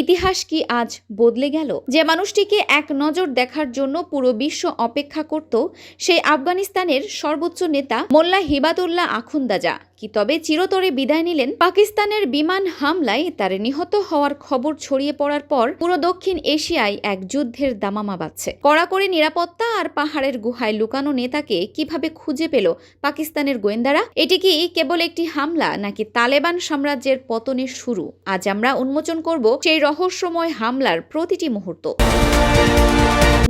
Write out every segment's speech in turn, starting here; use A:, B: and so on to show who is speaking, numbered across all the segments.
A: ইতিহাস কি আজ বদলে গেল? যে মানুষটিকে এক নজর দেখার জন্য পুরো বিশ্ব অপেক্ষা করত, সেই আফগানিস্তানের সর্বোচ্চ নেতা মোল্লা হিবাতুল্লাহ আখুন্দাজা কি তবে চিরতরে বিদায় নিলেন? পাকিস্তানের বিমান হামলায় তার নিহত হওয়ার খবর ছড়িয়ে পড়ার পর পুরো দক্ষিণ এশিয়ায় এক যুদ্ধের দামামা বাজছে। কড়াকড়ি নিরাপত্তা আর পাহাড়ের গুহায় লুকানো নেতাকে কিভাবে খুঁজে পেল পাকিস্তানের গোয়েন্দারা? এটি কি কেবল একটি হামলা, নাকি তালেবান সাম্রাজ্যের পতনের শুরু? আজ আমরা উন্মোচন করব সেই রহস্যময় হামলার প্রতিটি মুহূর্ত।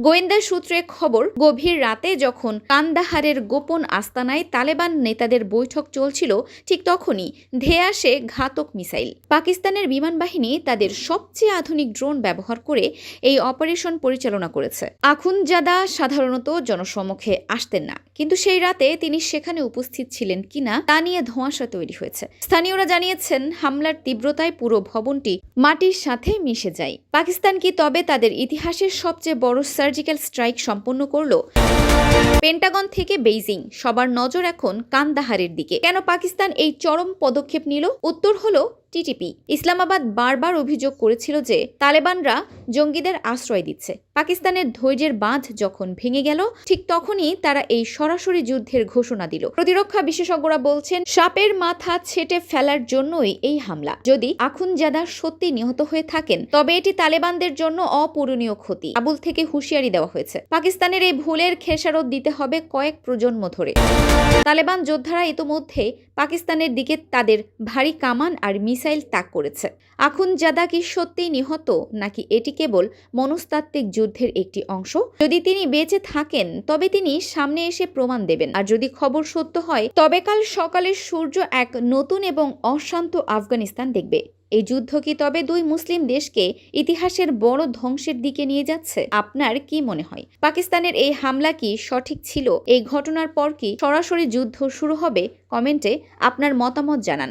A: গোয়েন্দা সূত্রে খবর, গভীর রাতে যখন কান্দাহারের গোপন আস্তানায় তালেবান নেতাদের বৈঠক চলছিল, ঠিক তখনই ধেয়ে আসে ঘাতক মিসাইল। পাকিস্তানের বিমান বাহিনী তাদের সবচেয়ে আধুনিক ড্রোন ব্যবহার করে এই অপারেশন পরিচালনা করেছে। আখুনজাদা সাধারণত জনসমক্ষে আসতেন না, কিন্তু সেই রাতে তিনি সেখানে উপস্থিত ছিলেন কিনা তা নিয়ে ধোঁয়াশা তৈরি হয়েছে। স্থানীয়রা জানিয়েছেন, হামলার তীব্রতায় পুরো ভবনটি মাটির সাথে মিশে যায়। পাকিস্তান কি তবে তাদের ইতিহাসের সবচেয়ে বড় সার্জিক্যাল স্ট্রাইক সম্পন্ন করলো? পেন্টাগন থেকে বেইজিং, সবার নজর এখন কান্দাহারের দিকে। কেন পাকিস্তান এই চরম পদক্ষেপ নিল? উত্তর হলো টিটিপি। ইসলামাবাদ বারবার অভিযোগ করেছিল যে তালেবানরা জঙ্গিদের আশ্রয় দিচ্ছে। পাকিস্তানের ধৈর্যের বাঁধ যখন ভেঙে গেল, ঠিক তখনই তারা এই সরাসরি যুদ্ধের ঘোষণা দিল। প্রতিরক্ষা বিশেষজ্ঞরা বলছেন, সাপের মাথা ছেটে ফেলার জন্যই এই হামলা। যদি আখুনজাদা সত্যি নিহত হয়ে থাকেন, তবে এটি তালেবানদের জন্য অপূরণীয় ক্ষতি। কাবুল থেকে হুঁশিয়ারি দেওয়া হয়েছে, পাকিস্তানের এই ভুলের খেসারত দিতে হবে কয়েক প্রজন্ম ধরে। তালেবান যোদ্ধারা ইতোমধ্যে পাকিস্তানের দিকে তাদের ভারী কামান আর মিসাইল তাক করেছে। আখুনজাদা কি সত্যিই নিহত, নাকি এটি কেবল মনস্তাত্ত্বিক যুদ্ধের একটি অংশ? যদি তিনি বেঁচে থাকেন, তবে তিনি সামনে এসে প্রমাণ দেবেন। আর যদি খবর সত্য হয়, তবে কাল সকালে সূর্য এক নতুন এবং অশান্ত আফগানিস্তান দেখবে। এই যুদ্ধ কি তবে দুই মুসলিম দেশকে ইতিহাসের বড় ধ্বংসের দিকে নিয়ে যাচ্ছে? আপনার কি মনে হয়, পাকিস্তানের এই হামলা কি সঠিক ছিল? এই ঘটনার পর কি সরাসরি যুদ্ধ শুরু হবে? কমেন্টে আপনার মতামত জানান।